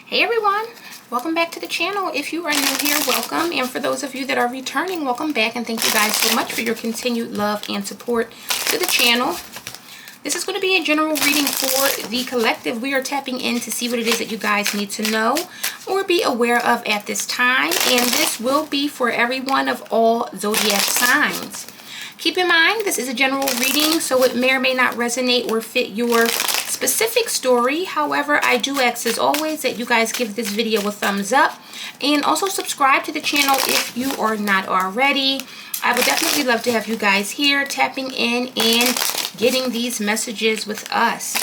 Hey everyone, welcome back to the channel. If you are new here, welcome, and for those of you that are returning, welcome back, and thank you guys so much for your continued love and support to the channel. This is going to be a general reading for the collective. We are tapping in to see what it is that you guys need to know or be aware of at this time, and this will be for everyone of all zodiac signs. Keep in mind, this is a general reading, so it may or may not resonate or fit your specific story. However, I do ask as always that you guys give this video a thumbs up and also subscribe to the channel if you are not already. I would definitely love to have you guys here tapping in and getting these messages with us.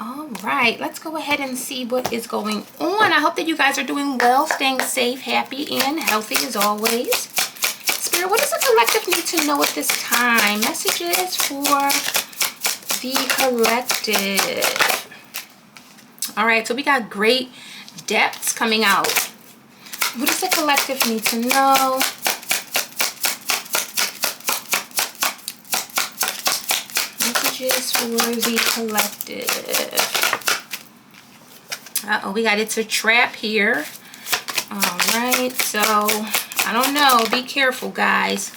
All right, let's go ahead and see what is going on. I hope that you guys are doing well, staying safe, happy, and healthy as always. Spirit, what does the collective need to know at this time? Messages for the collective. All right, so we got great depths coming out. What does the collective need to know? Messages for the collective. Uh-oh, we got it's a trap here. All right, so I don't know. Be careful, guys.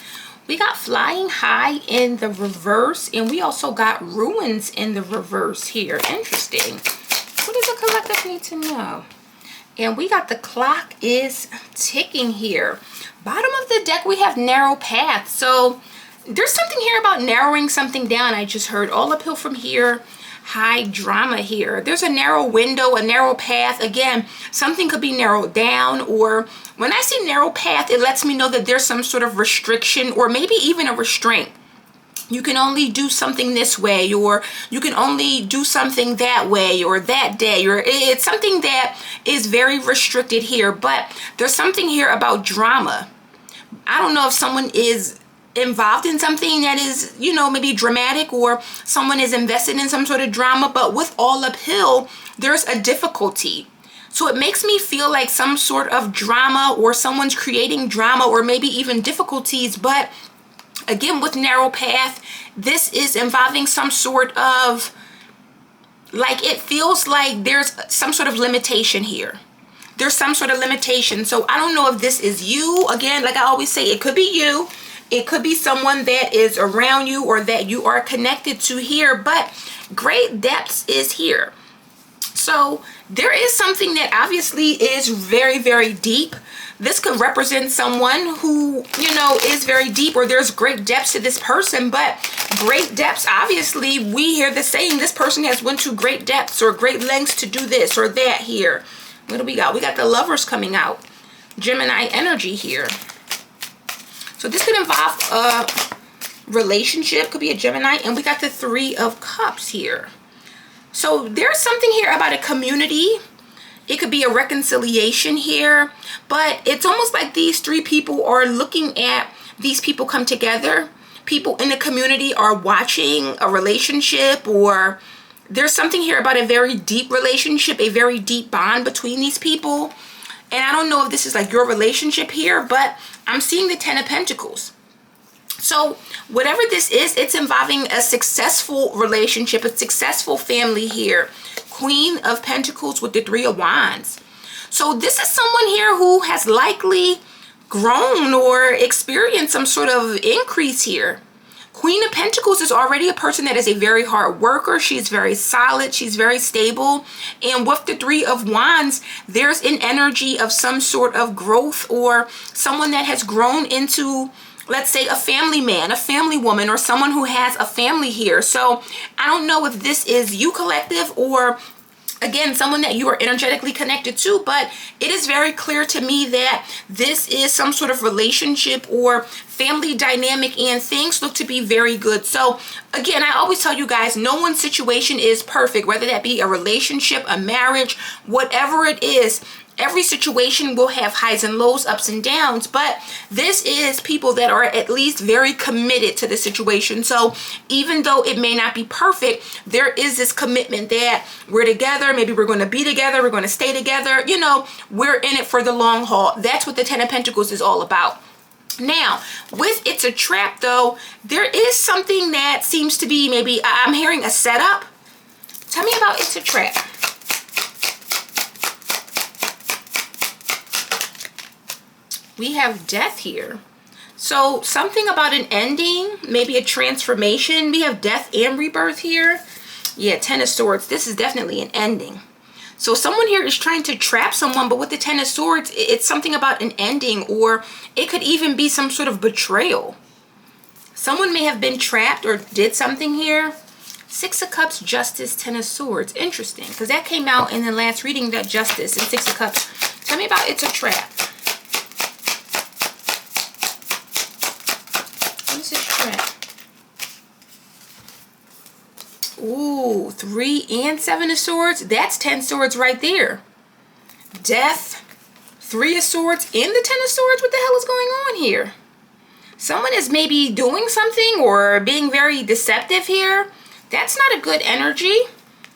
We got flying high in the reverse, and we also got ruins in the reverse here. Interesting. What does the collective need to know? And we got the clock is ticking here. Bottom of the deck, we have narrow path. So there's something here about narrowing something down. I just heard all uphill from here. High drama here. There's a narrow window, a narrow path. Again, something could be narrowed down, or when I see narrow path, it lets me know that there's some sort of restriction or maybe even a restraint. You can only do something this way, or you can only do something that way or that day, or it's something that is very restricted here. But there's something here about drama. I don't know if someone is involved in something that is, you know, maybe dramatic, or someone is invested in some sort of drama, but with all uphill, there's a difficulty. So it makes me feel like some sort of drama, or someone's creating drama, or maybe even difficulties. But again, with narrow path, this is involving some sort of, like, it feels like there's some sort of limitation here. There's some sort of limitation. So I don't know if this is you. Again, like I always say, it could be you. It could be someone that is around you or that you are connected to here, but great depths is here. So there is something that obviously is very, very deep. This could represent someone who, you know, is very deep, or there's great depths to this person. But great depths, obviously, we hear the saying, this person has went to great depths or great lengths to do this or that here. What do we got? We got the Lovers coming out. Gemini energy here. So this could involve a relationship, could be a Gemini, and we got the Three of Cups here. So there's something here about a community. It could be a reconciliation here, but it's almost like these three people are looking at these people come together. People in the community are watching a relationship, or there's something here about a very deep relationship, a very deep bond between these people. And I don't know if this is like your relationship here, but I'm seeing the Ten of Pentacles. So whatever this is, it's involving a successful relationship, a successful family here. Queen of Pentacles with the Three of Wands. So this is someone here who has likely grown or experienced some sort of increase here. Queen of Pentacles is already a person that is a very hard worker. She's very solid. She's very stable. And with the Three of Wands, there's an energy of some sort of growth, or someone that has grown into, let's say, a family man, a family woman, or someone who has a family here. So I don't know if this is you, collective, or again, someone that you are energetically connected to, but it is very clear to me that this is some sort of relationship or family dynamic, and things look to be very good. So again, I always tell you guys, no one's situation is perfect, whether that be a relationship, a marriage, whatever it is. Every situation will have highs and lows, ups and downs, but this is people that are at least very committed to the situation. So even though it may not be perfect, there is this commitment that we're together. Maybe we're going to be together. We're going to stay together. You know, we're in it for the long haul. That's what the Ten of Pentacles is all about. Now, with It's a Trap, though, there is something that seems to be, maybe I'm hearing a setup. Tell me about It's a Trap. we have death here. So something about an ending, maybe a transformation. We have death and rebirth here. Yeah, Ten of Swords. This is definitely an ending. So someone here is trying to trap someone, but with the Ten of Swords, it's something about an ending, or it could even be some sort of betrayal. Someone may have been trapped or did something here. Six of Cups, Justice, Ten of Swords. Interesting, because that came out in the last reading, that Justice and Six of Cups. Tell me about it's a trap. What is this trap? Ooh, 3 and 7 of Swords. That's 10 Swords right there. Death, 3 of Swords, and the 10 of Swords. What the hell is going on here? Someone is maybe doing something or being very deceptive here. That's not a good energy.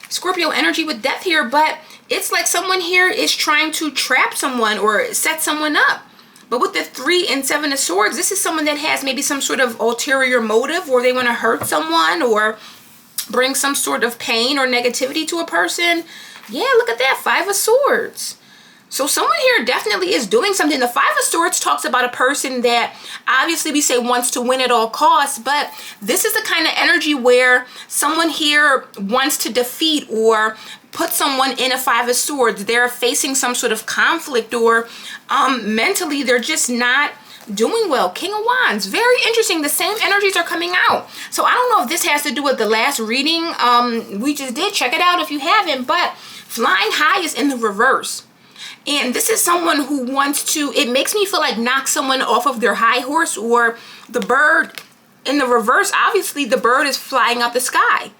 Scorpio energy with death here, but it's like someone here is trying to trap someone or set someone up. But with the 3 and 7 of Swords, this is someone that has maybe some sort of ulterior motive, or they want to hurt someone or bring some sort of pain or negativity to a person. Yeah, look at that, 5 of Swords. So someone here definitely is doing something. The 5 of Swords talks about a person that obviously we say wants to win at all costs, but this is the kind of energy where someone here wants to defeat or put someone in a 5 of Swords. They're facing some sort of conflict, or mentally they're just not doing well. King of Wands, very interesting. The same energies are coming out. So I don't know if this has to do with the last reading we just did. Check it out if you haven't. But flying high is in the reverse. And this is someone who wants to, it makes me feel like knock someone off of their high horse, or the bird in the reverse. Obviously the bird is flying up the sky.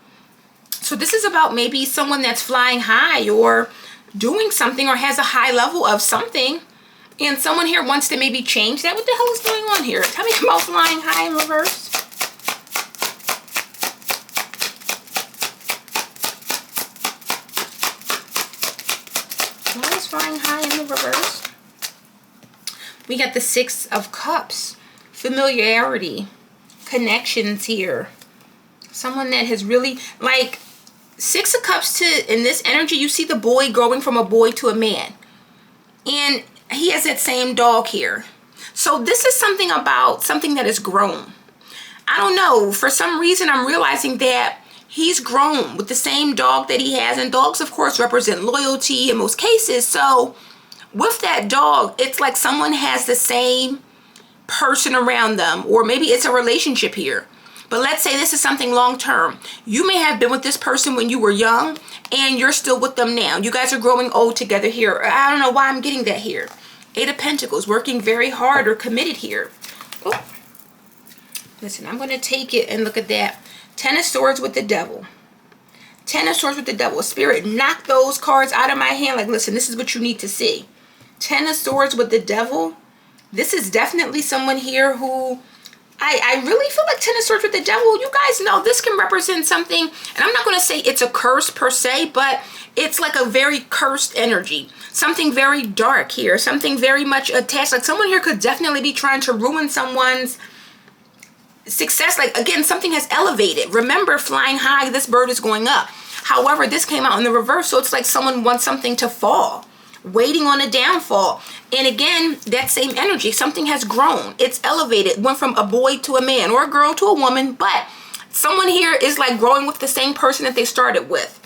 So this is about maybe someone that's flying high or doing something or has a high level of something. And someone here wants to maybe change that. What the hell is going on here? Tell me about flying high in reverse. Why is flying high in the reverse? We got the 6 of Cups. Familiarity. Connections here. Someone that has really, like, 6 of Cups to, in this energy, you see the boy growing from a boy to a man. And he has that same dog here. So this is something about something that has grown. I don't know. For some reason, I'm realizing that he's grown with the same dog that he has. And dogs, of course, represent loyalty in most cases. So with that dog, it's like someone has the same person around them. Or maybe it's a relationship here. But let's say this is something long term. You may have been with this person when you were young, and you're still with them now. You guys are growing old together here. I don't know why I'm getting that here. 8 of Pentacles, working very hard or committed here. Oh. Listen, I'm going to take it and look at that. 10 of Swords with the Devil. 10 of Swords with the Devil. Spirit, knock those cards out of my hand. Like, listen, this is what you need to see. 10 of Swords with the Devil. This is definitely someone here who... I really feel like 10 of Swords with the Devil. You guys know this can represent something, and I'm not going to say it's a curse per se, but it's like a very cursed energy. Something very dark here. Something very much attached. Like someone here could definitely be trying to ruin someone's success. Like, again, something has elevated. Remember, flying high, this bird is going up. However, this came out in the reverse, so it's like someone wants something to fall. Waiting on a downfall. And again, that same energy, something has grown, it's elevated, went from a boy to a man, or a girl to a woman, but someone here is like growing with the same person that they started with.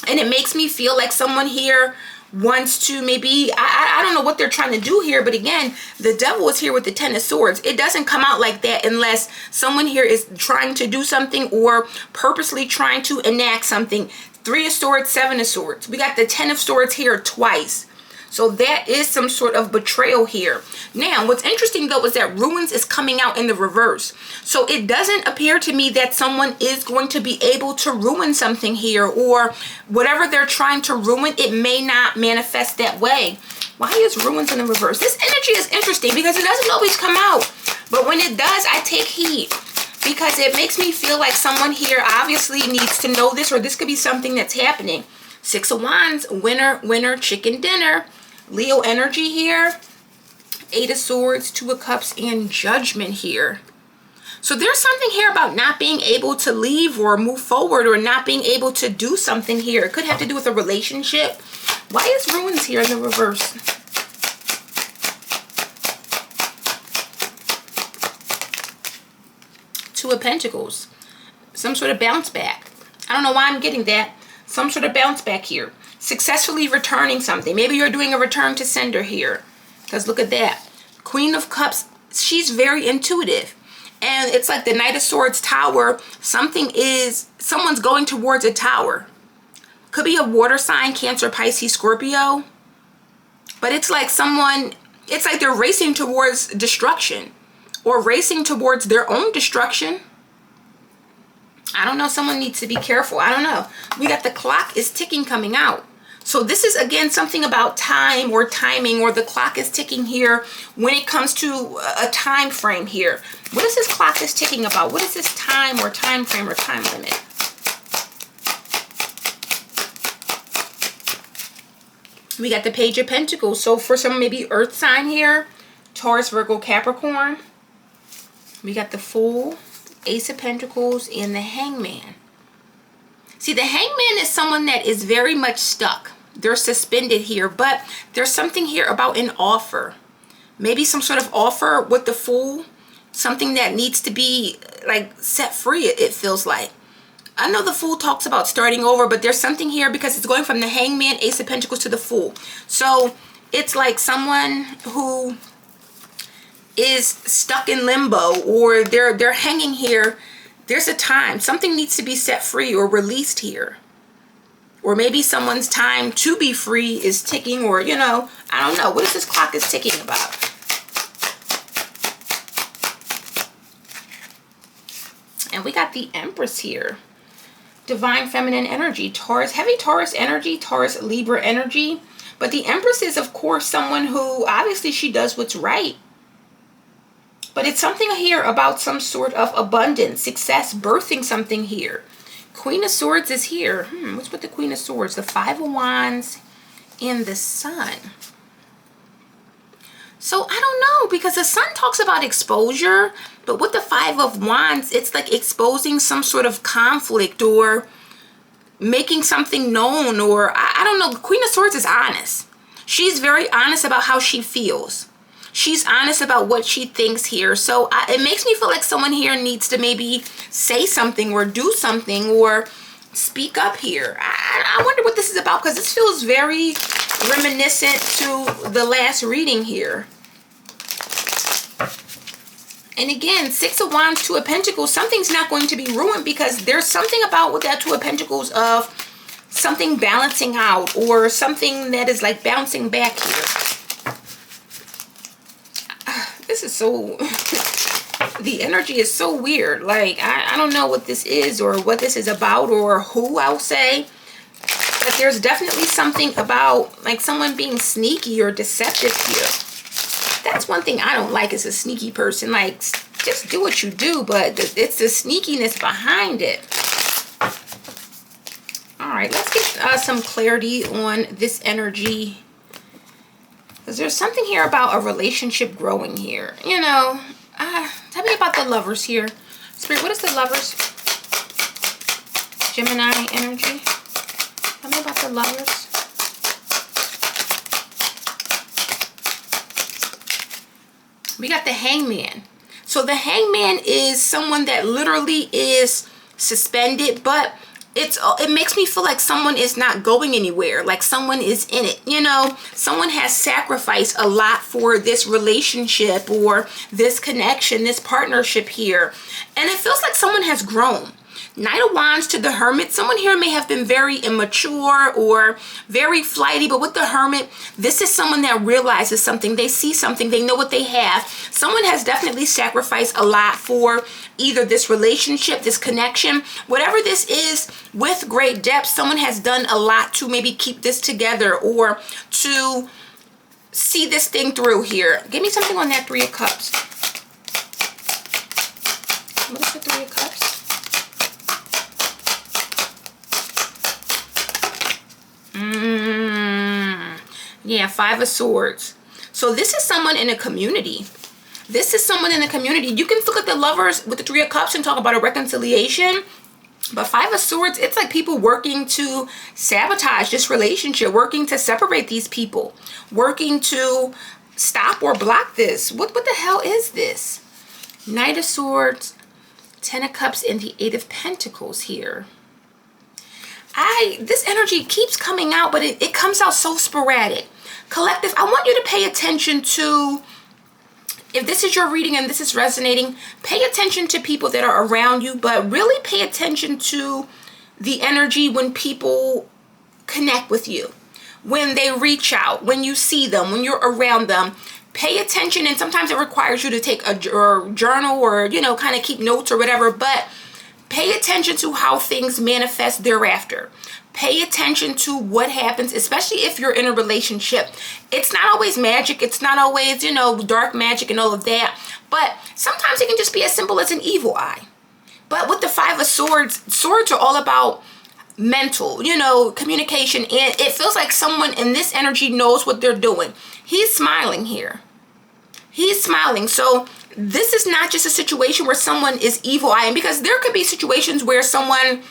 And it makes me feel like someone here wants to maybe, I don't know what they're trying to do here, but again, the Devil is here with the 10 of Swords. It doesn't come out like that unless someone here is trying to do something or purposely trying to enact something. 3 of Swords, 7 of Swords. We got the 10 of Swords here twice. So that is some sort of betrayal here. Now, what's interesting though is that Ruins is coming out in the reverse. So it doesn't appear to me that someone is going to be able to ruin something here, or whatever they're trying to ruin, it may not manifest that way. Why is Ruins in the reverse? This energy is interesting because it doesn't always come out. But when it does, I take heed. Because it makes me feel like someone here obviously needs to know this, or this could be something that's happening. 6 of Wands, winner, winner, chicken dinner. Leo energy here. 8 of Swords, 2 of Cups, and Judgment here. So there's something here about not being able to leave or move forward, or not being able to do something here. It could have to do with a relationship. Why is Ruins here in the reverse? Two of Pentacles. Some sort of bounce back. I don't know why I'm getting that. Some sort of bounce back here. Successfully returning something. Maybe you're doing a return to sender here. Because look at that. Queen of Cups. She's very intuitive. And it's like the Knight of Swords tower. Someone's going towards a tower. Could be a water sign, Cancer, Pisces, Scorpio. But it's like they're racing towards destruction. Or racing towards their own destruction. I don't know. Someone needs to be careful. I don't know. We got the clock is ticking coming out. So this is, again, something about time or timing, or the clock is ticking here when it comes to a time frame here. What is this clock is ticking about? What is this time or time frame or time limit? We got the Page of Pentacles. So for some maybe earth sign here, Taurus, Virgo, Capricorn. We got the Fool, Ace of Pentacles, and the Hangman. See, the Hangman is someone that is very much stuck. They're suspended here, but there's something here about an offer. Maybe some sort of offer with the Fool. Something that needs to be like set free, it feels like. I know the Fool talks about starting over, but there's something here because it's going from the Hangman, Ace of Pentacles to the Fool. So it's like someone who is stuck in limbo, or they're hanging here. There's a time. Something needs to be set free or released here. Or maybe someone's time to be free is ticking, or, you know, I don't know. What is this clock is ticking about? And we got the Empress here. Divine Feminine energy. Taurus, heavy Taurus energy, Taurus, Libra energy. But the Empress is, of course, someone who, obviously, she does what's right. But it's something here about some sort of abundance, success, birthing something here. Queen of Swords is here. What's with the Queen of Swords? The Five of Wands and the Sun. So I don't know, because the Sun talks about exposure, but with the Five of Wands, it's like exposing some sort of conflict or making something known, or I don't know. Queen of Swords is honest. She's very honest about how she feels. She's honest about what she thinks here. So it makes me feel like someone here needs to maybe say something or do something or speak up here. I wonder what this is about, because this feels very reminiscent to the last reading here. And again, Six of Wands, Two of Pentacles, something's not going to be ruined, because there's something about with that Two of Pentacles of something balancing out, or something that is like bouncing back here. This is so, the energy is so weird. Like, I don't know what this is or what this is about or who, I'll say. But there's definitely something about like someone being sneaky or deceptive here. That's one thing I don't like, is a sneaky person. Like, just do what you do, but it's the sneakiness behind it. All right, let's get some clarity on this energy. Because there's something here about a relationship growing here. You know, tell me about the Lovers here. Spirit, what is the Lovers? Gemini energy. Tell me about the Lovers. We got the Hangman. So the Hangman is someone that literally is suspended, but it makes me feel like someone is not going anywhere, like someone is in it, you know. Someone has sacrificed a lot for this relationship or this connection, this partnership here, and it feels like someone has grown. Knight of Wands to the Hermit. Someone here may have been very immature or very flighty, but with the Hermit, this is someone that realizes something. They see something. They know what they have. Someone has definitely sacrificed a lot for either this relationship, this connection, whatever this is, with great depth. Someone has done a lot to maybe keep this together or to see this thing through here. Give me something on that Three of Cups. What is the Three of Cups? Yeah, Five of Swords. So this is someone in a community. This is someone in a community. You can look at the Lovers with the Three of Cups and talk about a reconciliation. But Five of Swords, it's like people working to sabotage this relationship, working to separate these people, working to stop or block this. What the hell is this? Knight of Swords, Ten of Cups and the Eight of Pentacles here. This energy keeps coming out, but it comes out so sporadic. Collective, I want you to pay attention to, if this is your reading and this is resonating, pay attention to people that are around you, but really pay attention to the energy when people connect with you, when they reach out, when you see them, when you're around them. Pay attention, and sometimes it requires you to take a journal or, you know, kind of keep notes or whatever, but pay attention to how things manifest thereafter. Pay attention to what happens, especially if you're in a relationship. It's not always magic. It's not always, you know, dark magic and all of that, but sometimes it can just be as simple as an evil eye. But with the Five of Swords, swords are all about mental, you know, communication, and it feels like someone in this energy knows what they're doing. He's smiling here. He's smiling. So this is not just a situation where someone is evil eyeing, because there could be situations where someone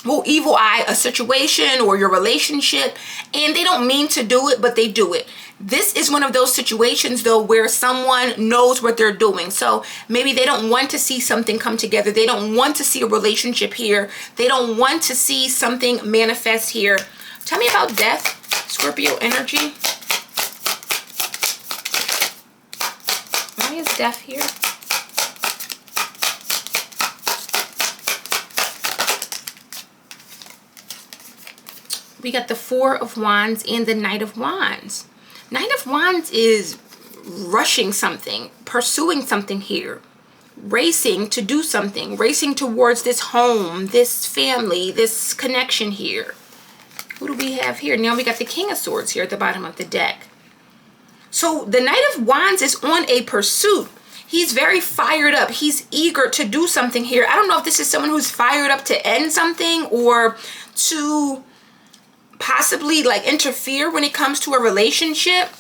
will evil eye a situation or your relationship and they don't mean to do it, but they do it. This is one of those situations though where someone knows what they're doing. So maybe they don't want to see something come together. They don't want to see a relationship here. They don't want to see something manifest here. Tell me about death, Scorpio energy. Why is death here? We got the Four of Wands and the Knight of Wands. Knight of Wands is rushing something, pursuing something here, racing to do something, racing towards this home, this family, this connection here. Who do we have here? Now we got the King of Swords here at the bottom of the deck. So the Knight of Wands is on a pursuit. He's very fired up. He's eager to do something here. I don't know if this is someone who's fired up to end something or to possibly like interfere when it comes to a relationship.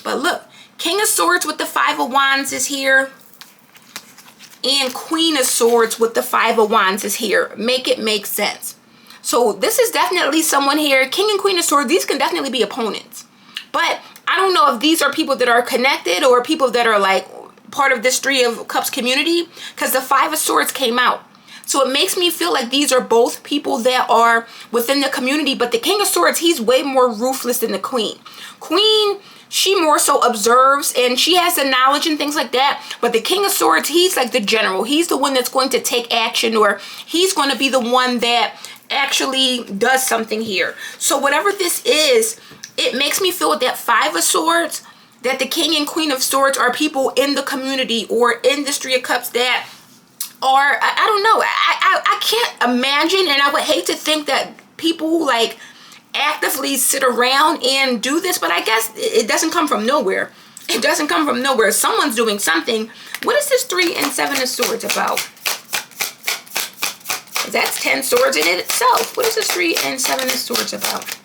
But look, King of Swords with the Five of Wands is here, and Queen of Swords with the Five of Wands is here. Make it make sense. So this is definitely someone here. King and Queen of Swords, these can definitely be opponents, but I don't know if these are people that are connected or people that are like part of this Three of Cups community, because the Five of Swords came out. So it makes me feel like these are both people that are within the community, but the King of Swords, he's way more ruthless than the Queen. Queen, she more so observes and she has the knowledge and things like that. But the King of Swords, he's like the general. He's the one that's going to take action, or he's going to be the one that actually does something here. So whatever this is, it makes me feel with that Five of Swords that the King and Queen of Swords are people in the community or in the Three of Cups that are, I don't know, I can't imagine, and I would hate to think that people like actively sit around and do this, but I guess it doesn't come from nowhere. It doesn't come from nowhere. Someone's doing something. What is this Three and Seven of Swords about? That's 10 swords in it itself. What is this Three and Seven of Swords about?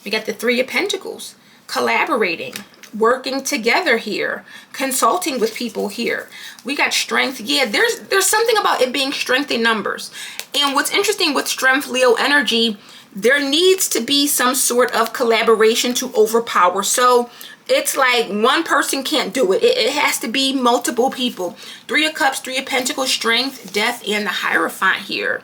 We got the Three of Pentacles, collaborating, working together here, consulting with people here. We got strength. Yeah, there's something about it being strength in numbers. And what's interesting with strength, Leo energy, there needs to be some sort of collaboration to overpower. So it's like one person can't do it. It has to be multiple people. Three of Cups, Three of Pentacles, strength, death, and the Hierophant here.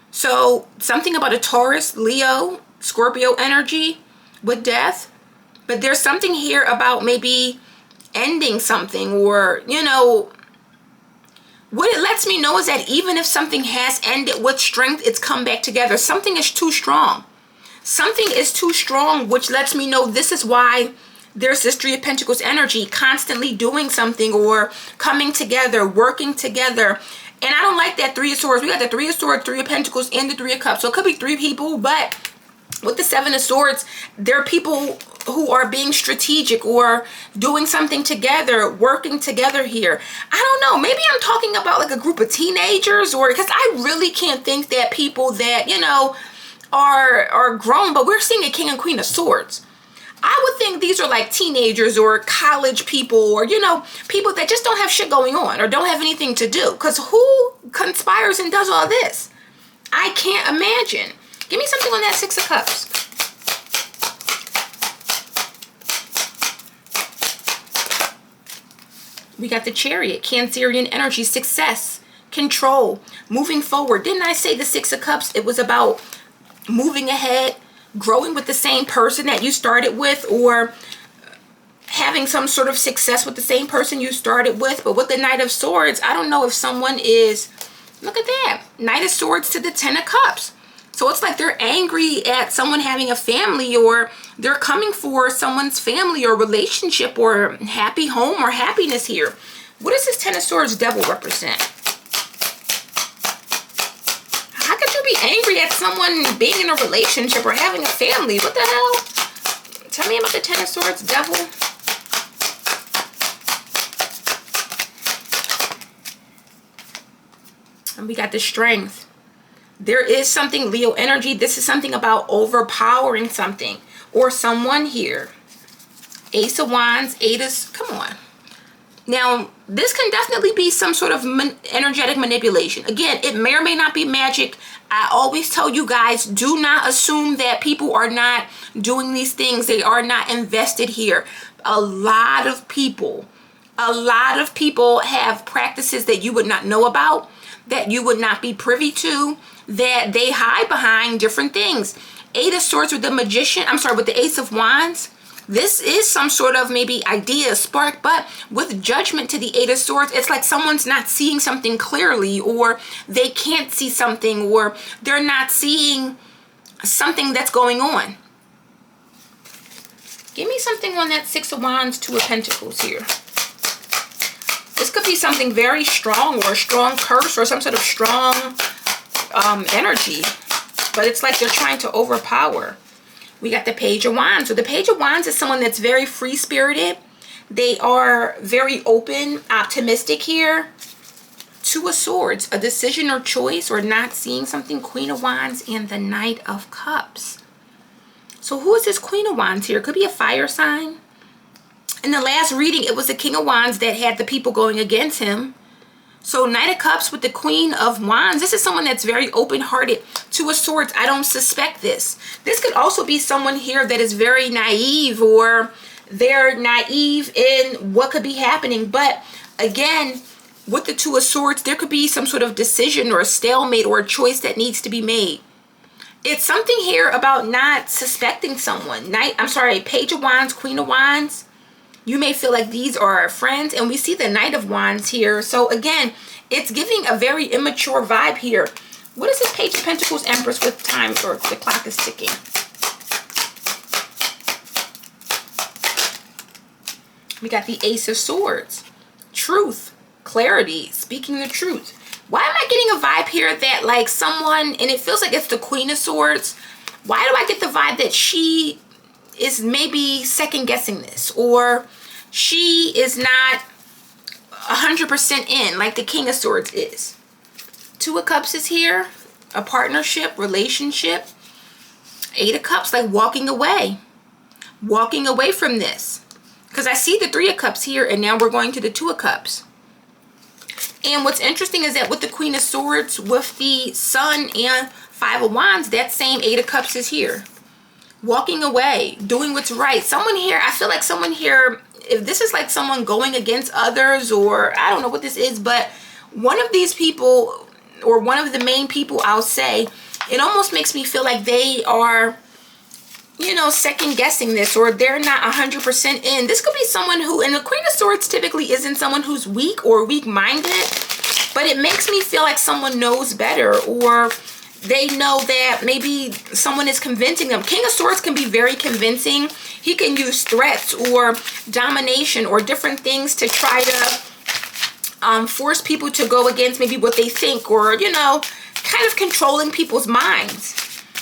So something about a Taurus, Leo, Scorpio energy with death. But there's something here about maybe ending something, or, you know, what it lets me know is that even if something has ended with strength, it's come back together. Something is too strong. Something is too strong, which lets me know this is why there's this Three of Pentacles energy, constantly doing something or coming together, working together. And I don't like that Three of Swords. We got the Three of Swords, Three of Pentacles, and the Three of Cups. So it could be three people, but with the Seven of Swords, there are people who are being strategic or doing something together, working together here. I don't know. Maybe I'm talking about like a group of teenagers, or because I really can't think that people that, you know, are grown, but we're seeing a King and Queen of Swords. I would think these are like teenagers or college people, or, you know, people that just don't have shit going on or don't have anything to do. Because who conspires and does all this? I can't imagine. Give me something on that Six of Cups. We got the Chariot, Cancerian energy, success, control, moving forward. Didn't I say the Six of Cups? It was about moving ahead, growing with the same person that you started with, or having some sort of success with the same person you started with. But with the Knight of Swords, I don't know if someone is, look at that, Knight of Swords to the Ten of Cups. So it's like they're angry at someone having a family, or they're coming for someone's family or relationship or happy home or happiness here. What does this Ten of Swords Devil represent? How could you be angry at someone being in a relationship or having a family? What the hell? Tell me about the Ten of Swords Devil. And we got the Strength. There is something, Leo energy. This is something about overpowering something or someone here. Ace of Wands, come on. Now, this can definitely be some sort of energetic manipulation. Again, it may or may not be magic. I always tell you guys, do not assume that people are not doing these things. They are not invested here. A lot of people have practices that you would not know about, that you would not be privy to, that they hide behind different things. Eight of Swords with the Magician, with the Ace of Wands. This is some sort of maybe idea, spark, but with Judgment to the Eight of Swords, it's like someone's not seeing something clearly, or they can't see something, or they're not seeing something that's going on. Give me something on that Six of Wands, Two of Pentacles here. This could be something very strong, or a strong curse, or some sort of strong energy, but it's like they're trying to overpower. We got the Page of Wands. So the Page of Wands is someone that's very free-spirited. They are very open, optimistic here. Two of Swords, a decision or choice, or not seeing something. Queen of Wands and the Knight of Cups. So who is this Queen of Wands here? Could be a fire sign. In the last reading, it was the King of Wands that had the people going against him. So Knight of Cups with the Queen of Wands. This is someone that's very open-hearted. Two of Swords, I don't suspect this. This could also be someone here that is very naive, or they're naive in what could be happening. But again, with the Two of Swords, there could be some sort of decision or a stalemate or a choice that needs to be made. It's something here about not suspecting someone. Page of Wands, Queen of Wands. You may feel like these are our friends, and we see the Knight of Wands here. So again, it's giving a very immature vibe here. What is this Page of Pentacles, Empress with time, or the clock is ticking? We got the Ace of Swords. Truth, clarity, speaking the truth. Why am I getting a vibe here that like someone, and it feels like it's the Queen of Swords. Why do I get the vibe that she is maybe second guessing this, or she is not 100% in like the King of Swords is? Two of Cups is here, a partnership, relationship. Eight of Cups, like walking away from this, because I see the Three of Cups here, and now we're going to the Two of Cups. And what's interesting is that with the Queen of Swords, with the Sun and Five of Wands, that same Eight of Cups is here. Walking away, doing what's right. Someone here, I feel like someone here, if this is like someone going against others, or I don't know what this is, but one of these people, or one of the main people, I'll say, it almost makes me feel like they are, you know, second guessing this, or they're not 100% in. This could be someone who, and the Queen of Swords typically isn't someone who's weak or weak-minded, but it makes me feel like someone knows better, or they know that maybe someone is convincing them. King of Swords can be very convincing. He can use threats or domination or different things to try to force people to go against maybe what they think, or, you know, kind of controlling people's minds.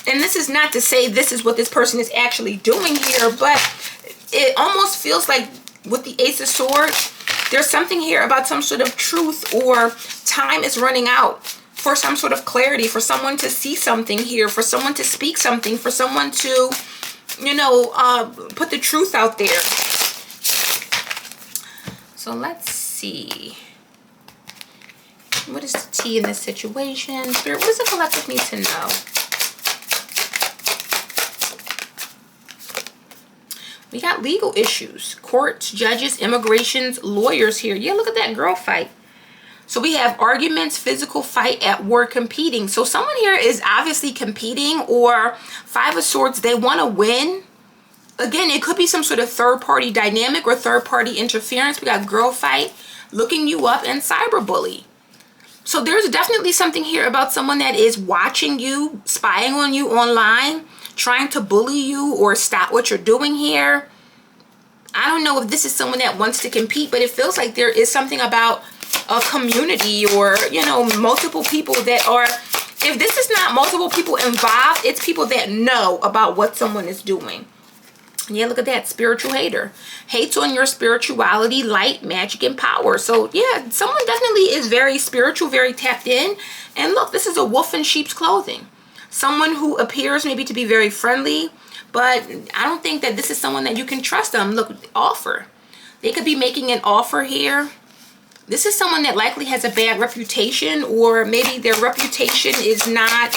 And this is not to say this is what this person is actually doing here, but it almost feels like with the Ace of Swords, there's something here about some sort of truth, or time is running out for some sort of clarity, for someone to see something here, for someone to speak something, for someone to, you know, put the truth out there. So let's see. What is the T in this situation? Spirit, what does the collective need to know? We got legal issues, courts, judges, immigrations, lawyers here. Yeah, look at that girl fight. So we have arguments, physical fight at work, competing. So someone here is obviously competing, or Five of Swords, they want to win. Again, it could be some sort of third-party dynamic or third-party interference. We got girl fight, looking you up, and cyberbully. So there's definitely something here about someone that is watching you, spying on you online, trying to bully you or stop what you're doing here. I don't know if this is someone that wants to compete, but it feels like there is something about a community, or, you know, multiple people that are, if this is not multiple people involved, it's people that know about what someone is doing. Yeah, look at that, spiritual hater. Hates on your spirituality, light, magic, and power. So yeah, someone definitely is very spiritual, very tapped in. And look, this is a wolf in sheep's clothing. Someone who appears maybe to be very friendly, but I don't think that this is someone that you can trust them. Look, offer. They could be making an offer here. This is someone that likely has a bad reputation, or maybe their reputation is not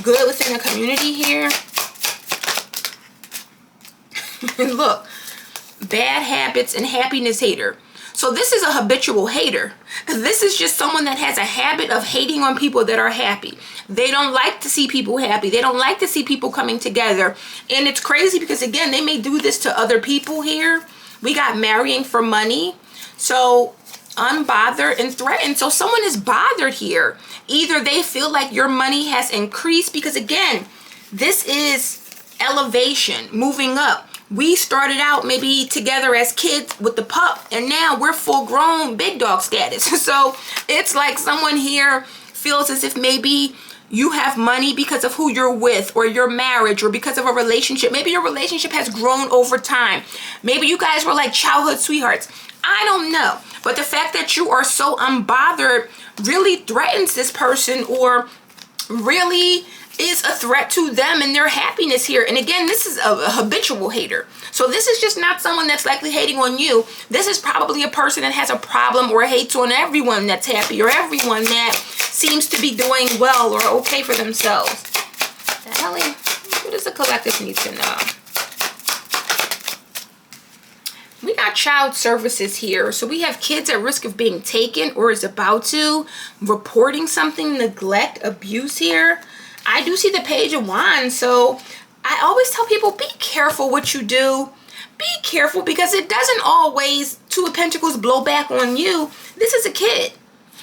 good within the community here. Look, bad habits and happiness hater. So this is a habitual hater. This is just someone that has a habit of hating on people that are happy. They don't like to see people happy. They don't like to see people coming together. And it's crazy because, again, they may do this to other people here. We got marrying for money. So unbothered and threatened. So someone is bothered here. Either they feel like your money has increased, because, again, this is elevation, moving up. We started out maybe together as kids with the pup, and now we're full grown big dog status. So it's like someone here feels as if maybe you have money because of who you're with, or your marriage, or because of a relationship. Maybe your relationship has grown over time. Maybe you guys were like childhood sweethearts. I don't know. But the fact that you are so unbothered really threatens this person, or really is a threat to them and their happiness here. And again, this is a habitual hater. So this is just not someone that's likely hating on you. This is probably a person that has a problem or hates on everyone that's happy, or everyone that seems to be doing well or okay for themselves. Ellie, what does the collective need to know? We got child services here. So we have kids at risk of being taken or is about to, reporting something, neglect, abuse here. I do see the Page of Wands. So I always tell people, be careful what you do. Be careful, because it doesn't always, Two of Pentacles, blow back on you. This is a kid.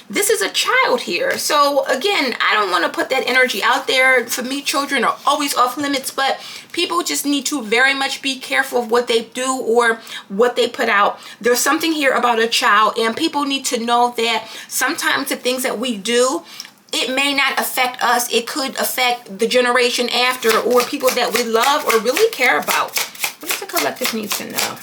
This is a child here. So again, I don't want to put that energy out there. For me, children are always off limits, but people just need to very much be careful of what they do or what they put out. There's something here about a child, and people need to know that sometimes the things that we do, it may not affect us. It could affect the generation after, or people that we love or really care about. What does the collective need to know?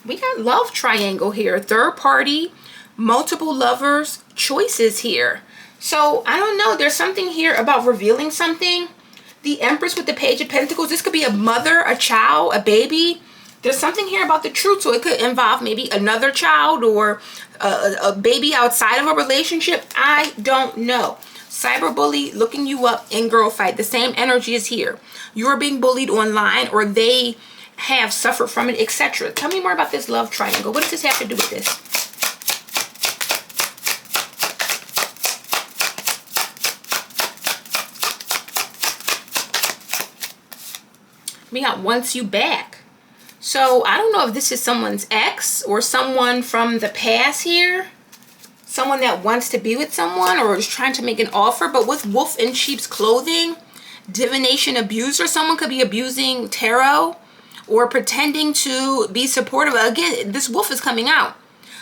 We got love triangle here. Third party, multiple lovers, choices here. So I don't know. There's something here about revealing something. The Empress with the Page of Pentacles. This could be a mother, a child, a baby. There's something here about the truth. So it could involve maybe another child or a baby outside of a relationship. I don't know. Cyberbully, looking you up, and girl fight. The same energy is here. You're being bullied online, or they have suffered from it, etc. Tell me more about this love triangle. What does this have to do with this? We got wants you back. So I don't know if this is someone's ex or someone from the past here. Someone that wants to be with someone or is trying to make an offer. But with wolf in sheep's clothing, divination abuser, someone could be abusing tarot or pretending to be supportive. Again, this wolf is coming out.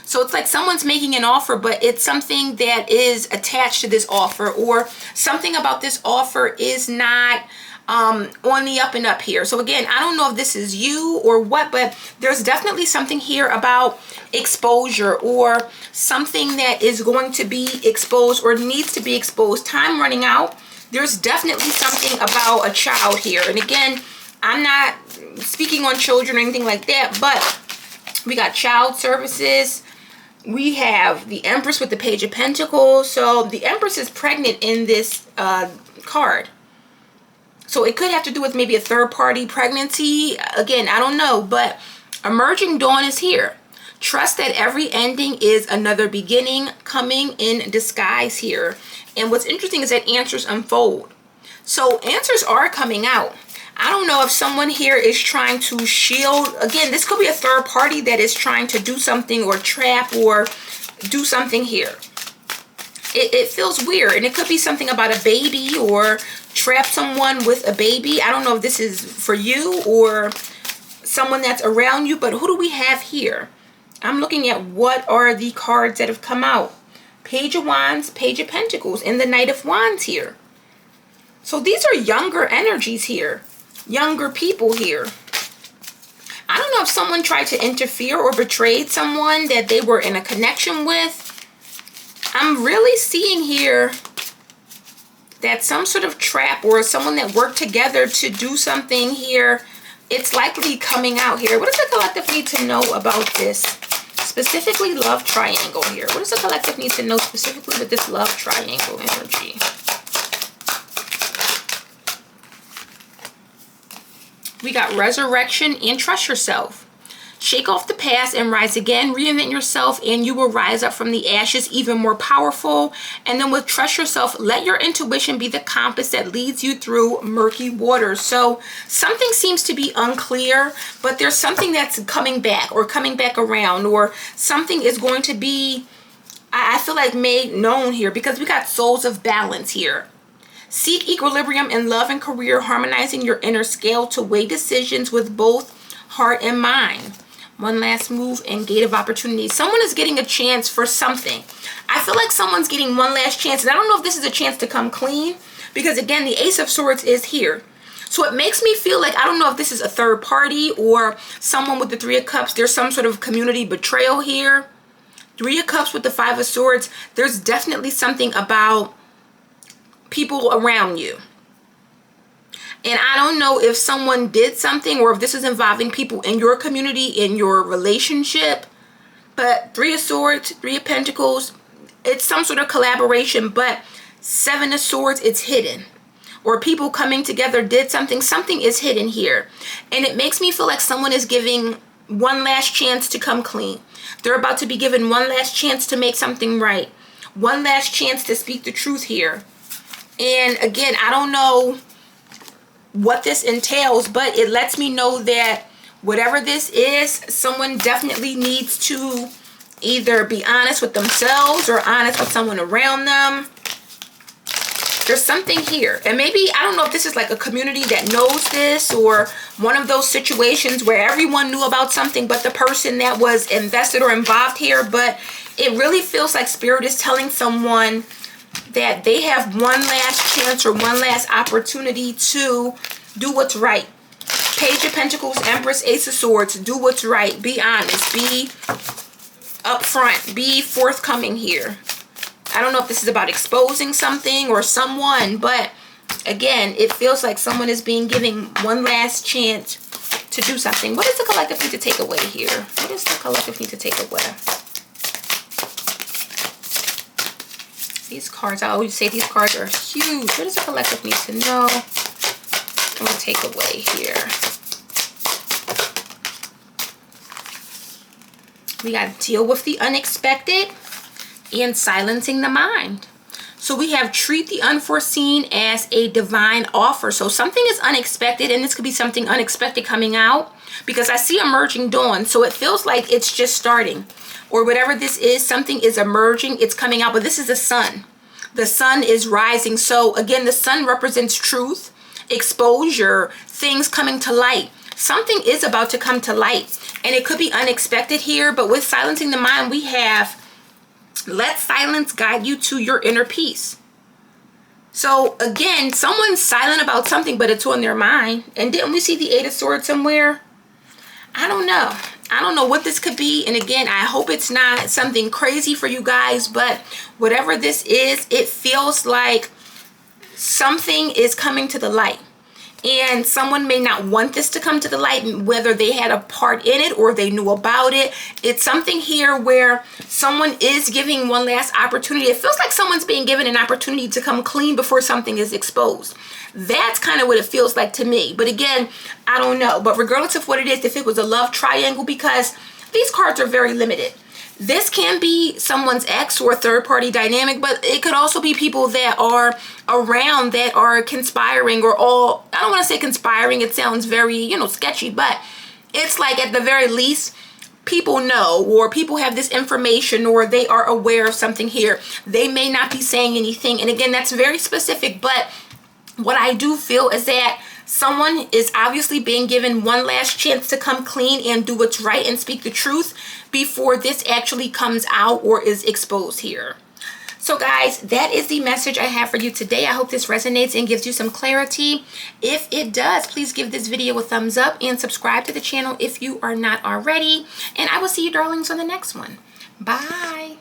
So it's like someone's making an offer, but it's something that is attached to this offer, or something about this offer is not on the up and up here. So again, I don't know if this is you or what, but there's definitely something here about exposure, or something that is going to be exposed or needs to be exposed. Time running out. There's definitely something about a child here. And again, I'm not speaking on children or anything like that, but we got child services. We have the Empress with the Page of Pentacles. So the Empress is pregnant in this card. So it could have to do with maybe a third-party pregnancy. Again, I don't know, but emerging dawn is here. Trust that every ending is another beginning coming in disguise here. And what's interesting is that answers unfold. So answers are coming out. I don't know if someone here is trying to shield. Again, this could be a third party that is trying to do something or trap or do something here. It feels weird, and it could be something about a baby or trap someone with a baby. I don't know if this is for you or someone that's around you, but who do we have here? I'm looking at what are the cards that have come out. Page of Wands, Page of Pentacles, and the Knight of Wands here. So these are younger energies here, younger people here. I don't know if someone tried to interfere or betrayed someone that they were in a connection with. I'm really seeing here that some sort of trap or someone that worked together to do something here, it's likely coming out here. What does the collective need to know about this? Specifically, love triangle here. What does the collective need to know specifically with this love triangle energy? We got resurrection and trust yourself. Shake off the past and rise again. Reinvent yourself and you will rise up from the ashes even more powerful. And then with trust yourself, let your intuition be the compass that leads you through murky waters. So something seems to be unclear, but there's something that's coming back or coming back around, or something is going to be, I feel like, made known here, because we got souls of balance here. Seek equilibrium in love and career, harmonizing your inner scale to weigh decisions with both heart and mind. One last move and gate of opportunity. Someone is getting a chance for something. I feel like someone's getting one last chance. And I don't know if this is a chance to come clean, because again, the Ace of Swords is here. So it makes me feel like, I don't know if this is a third party or someone with the Three of Cups. There's some sort of community betrayal here. Three of Cups with the Five of Swords. There's definitely something about people around you. And I don't know if someone did something or if this is involving people in your community, in your relationship. But Three of Swords, Three of Pentacles, it's some sort of collaboration. But Seven of Swords, it's hidden. Or people coming together did something. Something is hidden here. And it makes me feel like someone is giving one last chance to come clean. They're about to be given one last chance to make something right. One last chance to speak the truth here. And again, I don't know what this entails, but it lets me know that whatever this is, someone definitely needs to either be honest with themselves or honest with someone around them. There's something here. And maybe, I don't know if this is like a community that knows this, or one of those situations where everyone knew about something but the person that was invested or involved here. But it really feels like Spirit is telling someone that they have one last chance or one last opportunity to do what's right. Page of Pentacles, Empress, Ace of Swords. Do what's right. Be honest. Be upfront. Be forthcoming here. I don't know if this is about exposing something or someone, but again, it feels like someone is being given one last chance to do something. What does the collective need to take away here? What does the collective need to take away? These cards, I always say these cards are huge. What does the collective need to know? I'm going to take away here. We got to deal with the unexpected and silencing the mind. So we have treat the unforeseen as a divine offer. So something is unexpected, and this could be something unexpected coming out, because I see emerging dawn. So it feels like it's just starting. Or whatever this is, something is emerging, it's coming out. But this is the sun. The sun is rising. So again, the sun represents truth, exposure, things coming to light. Something is about to come to light. And it could be unexpected here. But with silencing the mind, we have let silence guide you to your inner peace. So again, someone's silent about something, but it's on their mind. And didn't we see the Eight of Swords somewhere? I don't know. I don't know what this could be. And again, I hope it's not something crazy for you guys, but whatever this is, it feels like something is coming to the light. and someone may not want this to come to the light, whether they had a part in it or they knew about it. It's something here where someone is giving one last opportunity. It feels like someone's being given an opportunity to come clean before something is exposed. That's kind of what it feels like to me. But again, I don't know. But regardless of what it is, if it was a love triangle, because these cards are very limited. This can be someone's ex or a third-party dynamic, but it could also be people that are around that are conspiring, or all, I don't want to say conspiring, it sounds very, you know, sketchy, but it's like at the very least, people know, or people have this information, or they are aware of something here. They may not be saying anything, and again, that's very specific, but what I do feel is that someone is obviously being given one last chance to come clean and do what's right and speak the truth before this actually comes out or is exposed here. So guys, that is the message I have for you today. I hope this resonates and gives you some clarity. If it does, please give this video a thumbs up and subscribe to the channel if you are not already. And I will see you darlings on the next one. Bye.